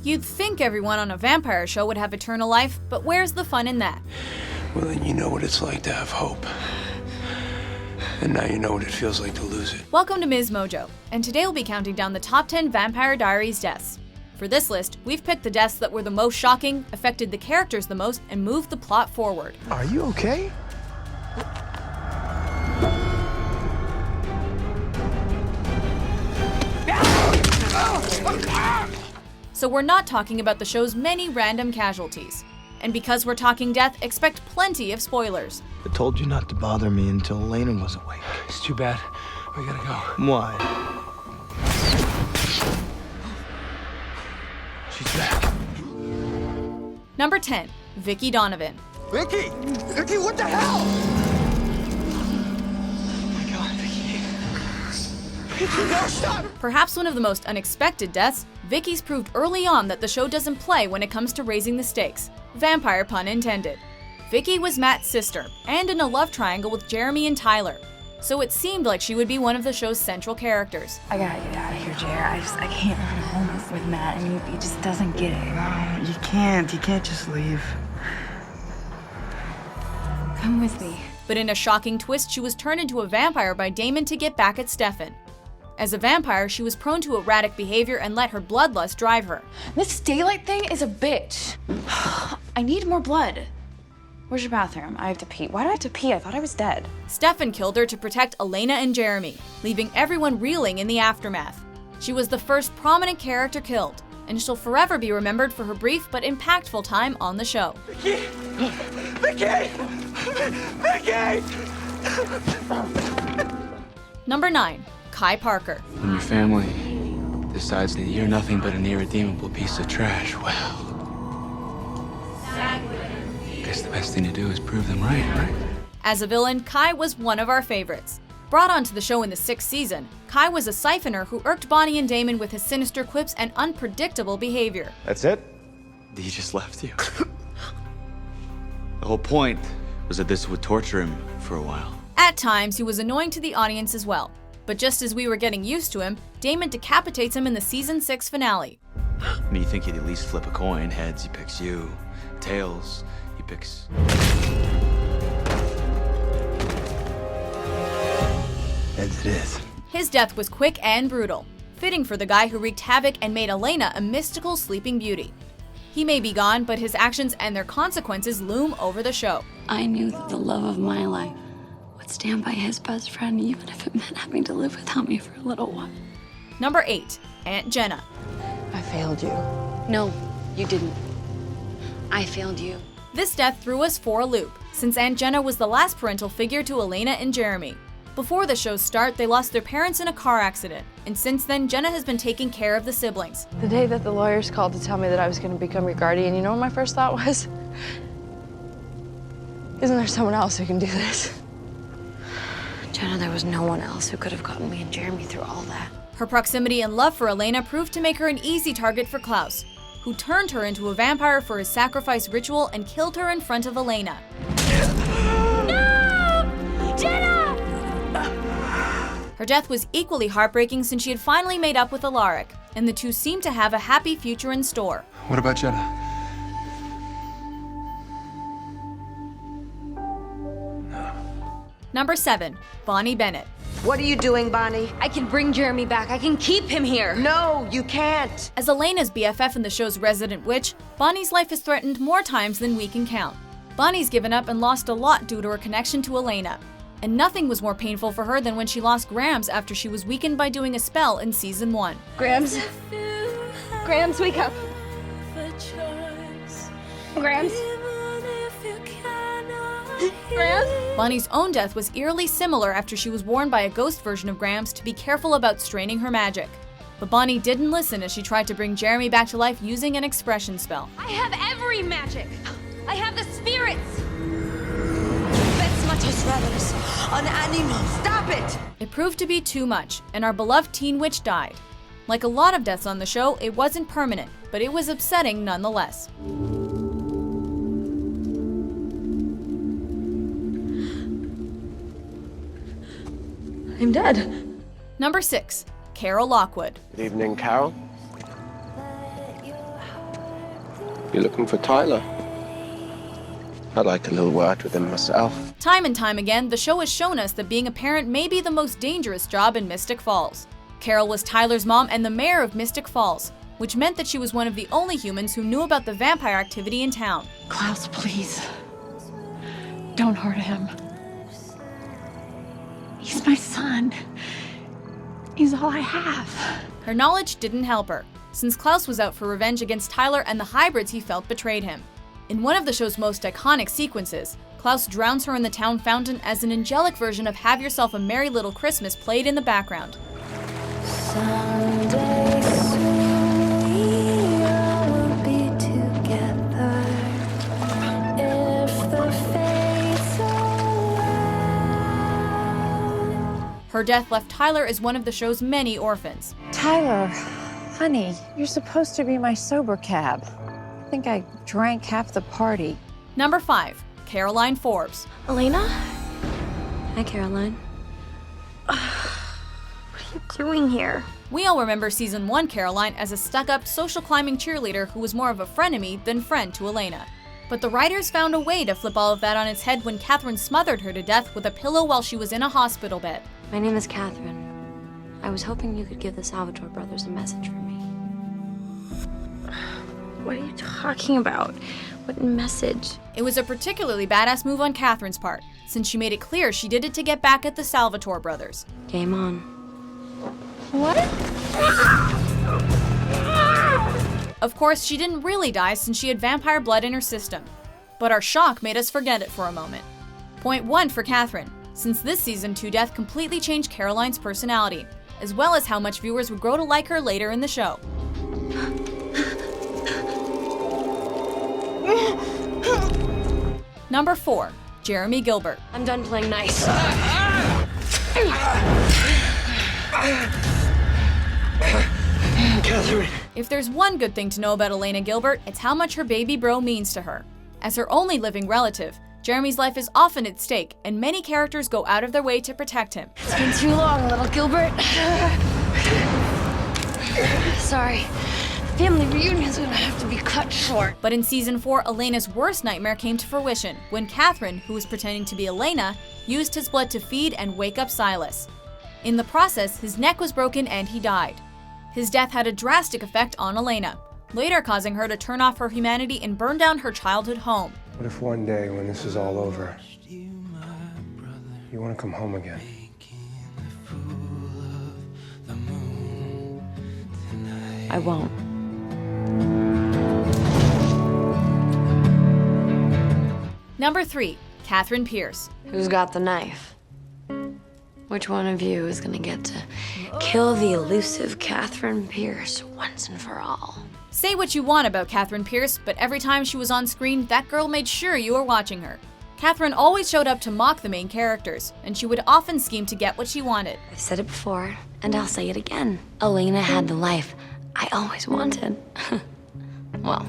You'd think everyone on a vampire show would have eternal life, but where's the fun in that? Well, then you know what it's like to have hope. And now you know what it feels like to lose it. Welcome to MsMojo, and today we'll be counting down the top 10 Vampire Diaries deaths. For this list, we've picked the deaths that were the most shocking, affected the characters the most, and moved the plot forward. Are you okay? So we're not talking about the show's many random casualties. And because we're talking death, expect plenty of spoilers. I told you not to bother me until Elena was awake. It's too bad. We gotta go. Why? She's back. Number 10, Vicki Donovan. Vicki! Vicki, what the hell? Oh my God, Vicki. Vicki, no, stop! Perhaps one of the most unexpected deaths, Vicki's proved early on that the show doesn't play when it comes to raising the stakes. Vampire pun intended. Vicki was Matt's sister, and in a love triangle with Jeremy and Tyler, so it seemed like she would be one of the show's central characters. I gotta get out of here, Jer. I can't run home with Matt, and he just doesn't get it. No, you can't just leave. Come with me. But in a shocking twist, she was turned into a vampire by Damon to get back at Stefan. As a vampire, she was prone to erratic behavior and let her bloodlust drive her. This daylight thing is a bitch. I need more blood. Where's your bathroom? I have to pee. Why do I have to pee? I thought I was dead. Stefan killed her to protect Elena and Jeremy, leaving everyone reeling in the aftermath. She was the first prominent character killed, and she'll forever be remembered for her brief but impactful time on the show. Vicki! Vicki! Vicki! Number 9, Kai Parker. When your family decides that you're nothing but an irredeemable piece of trash, well, I guess the best thing to do is prove them right? As a villain, Kai was one of our favorites. Brought onto the show in the 6th season, Kai was a siphoner who irked Bonnie and Damon with his sinister quips and unpredictable behavior. That's it? He just left you. The whole point was that this would torture him for a while. At times, he was annoying to the audience as well. But just as we were getting used to him, Damon decapitates him in the season 6 finale. I mean, you think he'd at least flip a coin. Heads, he picks you. Tails, he picks... Heads it is. His death was quick and brutal, fitting for the guy who wreaked havoc and made Elena a mystical sleeping beauty. He may be gone, but his actions and their consequences loom over the show. I knew that the love of my life would stand by his best friend, even if it meant having to live without me for a little while. Number 8, Aunt Jenna. I failed you. No, you didn't. I failed you. This death threw us for a loop, since Aunt Jenna was the last parental figure to Elena and Jeremy. Before the show's start, they lost their parents in a car accident, and since then, Jenna has been taking care of the siblings. The day that the lawyers called to tell me that I was going to become your guardian, you know what my first thought was? Isn't there someone else who can do this? Jenna, there was no one else who could have gotten me and Jeremy through all that. Her proximity and love for Elena proved to make her an easy target for Klaus, who turned her into a vampire for his sacrifice ritual and killed her in front of Elena. No! Jenna! Her death was equally heartbreaking since she had finally made up with Alaric, and the two seemed to have a happy future in store. What about Jenna? Number 7, Bonnie Bennett. What are you doing, Bonnie? I can bring Jeremy back. I can keep him here. No, you can't. As Elena's BFF and the show's resident witch, Bonnie's life is threatened more times than we can count. Bonnie's given up and lost a lot due to her connection to Elena. And nothing was more painful for her than when she lost Grams after she was weakened by doing a spell in season 1. Grams? Grams, wake up. Grams? Grams? Bonnie's own death was eerily similar after she was warned by a ghost version of Grams to be careful about straining her magic. But Bonnie didn't listen as she tried to bring Jeremy back to life using an expression spell. I have every magic. I have the spirits. An animal. Stop it! It proved to be too much, and our beloved teen witch died. Like a lot of deaths on the show, it wasn't permanent, but it was upsetting nonetheless. I'm dead. Number 6, Carol Lockwood. Good evening, Carol. You're looking for Tyler? I'd like a little word with him myself. Time and time again, the show has shown us that being a parent may be the most dangerous job in Mystic Falls. Carol was Tyler's mom and the mayor of Mystic Falls, which meant that she was one of the only humans who knew about the vampire activity in town. Klaus, please. Don't hurt him. He's my son. He's all I have. Her knowledge didn't help her, since Klaus was out for revenge against Tyler and the hybrids he felt betrayed him. In one of the show's most iconic sequences, Klaus drowns her in the town fountain as an angelic version of Have Yourself a Merry Little Christmas played in the background. Her death left Tyler as one of the show's many orphans. Tyler, honey, you're supposed to be my sober cab. I think I drank half the party. Number 5, Caroline Forbes. Elena? Hi, Caroline. What are you doing here? We all remember Season 1 Caroline as a stuck-up social climbing cheerleader who was more of a frenemy than friend to Elena. But the writers found a way to flip all of that on its head when Katherine smothered her to death with a pillow while she was in a hospital bed. My name is Katherine. I was hoping you could give the Salvatore brothers a message for me. What are you talking about? What message? It was a particularly badass move on Katherine's part, since she made it clear she did it to get back at the Salvatore brothers. Game on. What? Of course, she didn't really die since she had vampire blood in her system. But our shock made us forget it for a moment. Point 1 for Katherine, since this Season 2 death completely changed Caroline's personality, as well as how much viewers would grow to like her later in the show. Number 4, Jeremy Gilbert. I'm done playing nice. Katherine. If there's one good thing to know about Elena Gilbert, it's how much her baby bro means to her. As her only living relative, Jeremy's life is often at stake, and many characters go out of their way to protect him. It's been too long, little Gilbert. Sorry. Family reunion's gonna have to be cut short. But in Season 4, Elena's worst nightmare came to fruition when Katherine, who was pretending to be Elena, used his blood to feed and wake up Silas. In the process, his neck was broken and he died. His death had a drastic effect on Elena, later causing her to turn off her humanity and burn down her childhood home. What if one day, when this is all over, you want to come home again? I won't. Number 3, Katherine Pierce. Who's got the knife? Which one of you is gonna get to kill the elusive Katherine Pierce once and for all? Say what you want about Katherine Pierce, but every time she was on screen, that girl made sure you were watching her. Katherine always showed up to mock the main characters, and she would often scheme to get what she wanted. I've said it before, and I'll say it again. Elena had the life I always wanted. Well,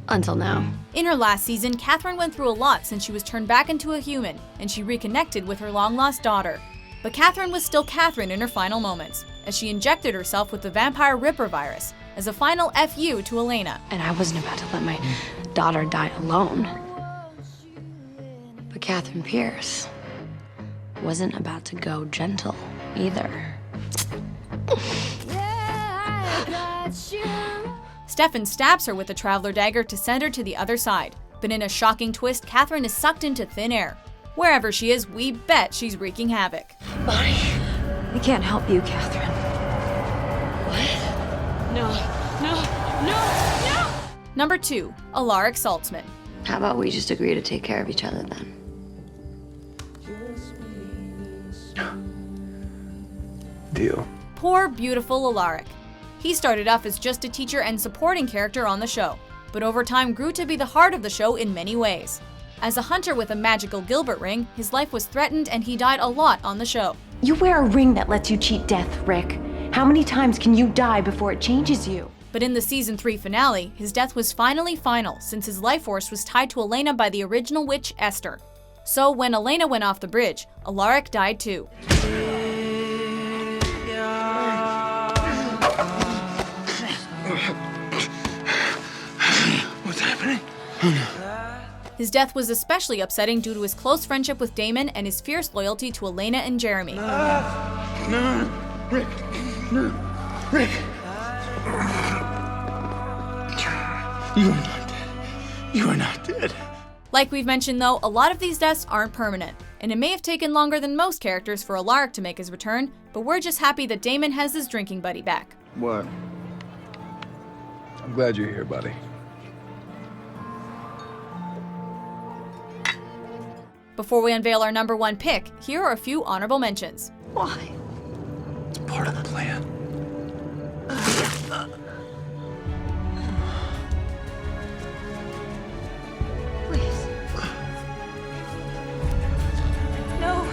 until now. In her last season, Katherine went through a lot since she was turned back into a human, and she reconnected with her long-lost daughter. But Katherine was still Katherine in her final moments, as she injected herself with the vampire Ripper virus, as a final FU to Elena. And I wasn't about to let my daughter die alone. But Katherine Pierce wasn't about to go gentle either. Stefan stabs her with the Traveler Dagger to send her to the other side, but in a shocking twist, Katherine is sucked into thin air. Wherever she is, we bet she's wreaking havoc. Bonnie, I can't help you, Katherine. what? No. Number 2, Alaric Saltzman. How about we just agree to take care of each other then? Deal. Poor, beautiful Alaric. He started off as just a teacher and supporting character on the show, but over time grew to be the heart of the show in many ways. As a hunter with a magical Gilbert ring, his life was threatened and he died a lot on the show. You wear a ring that lets you cheat death, Rick. How many times can you die before it changes you? But in the Season 3 finale, his death was finally final since his life force was tied to Elena by the original witch Esther. So when Elena went off the bridge, Alaric died too. What the His death was especially upsetting due to his close friendship with Damon and his fierce loyalty to Elena and Jeremy. No, Rick, no, Rick. You are not dead. You are not dead. Like we've mentioned though, a lot of these deaths aren't permanent, and it may have taken longer than most characters for Alaric to make his return, but we're just happy that Damon has his drinking buddy back. What? I'm glad you're here, buddy. Before we unveil our number 1 pick, here are a few honorable mentions. Why? It's part of the plan. Please. No.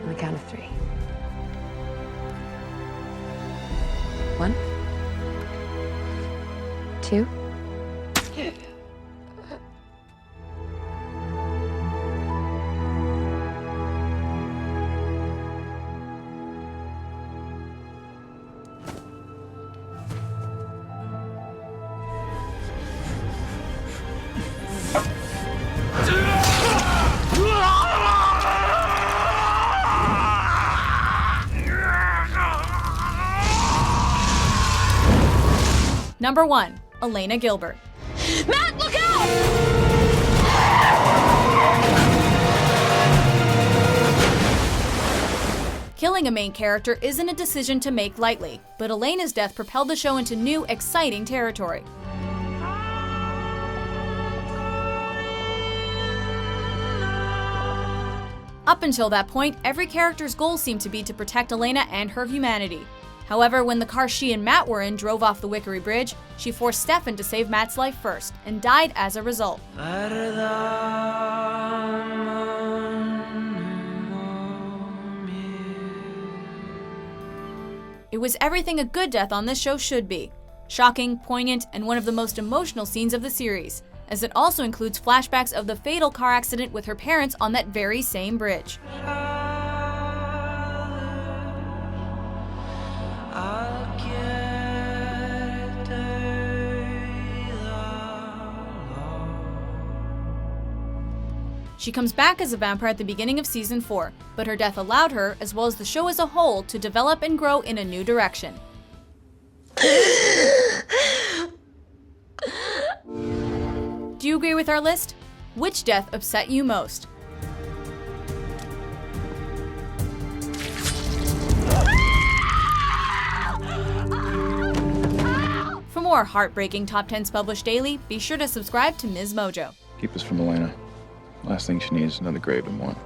On the count of 3. 1, 2. Number 1, Elena Gilbert. Matt, look out! Killing a main character isn't a decision to make lightly, but Elena's death propelled the show into new, exciting territory. Up until that point, every character's goal seemed to be to protect Elena and her humanity. However, when the car she and Matt were in drove off the Wickery Bridge, she forced Stefan to save Matt's life first, and died as a result. It was everything a good death on this show should be. Shocking, poignant, and one of the most emotional scenes of the series, as it also includes flashbacks of the fatal car accident with her parents on that very same bridge. She comes back as a vampire at the beginning of season 4, but her death allowed her, as well as the show as a whole, to develop and grow in a new direction. Do you agree with our list? Which death upset you most? For more heartbreaking top 10s published daily, be sure to subscribe to MsMojo. Keep us from Elena. Last thing she needs is another grave to mourn.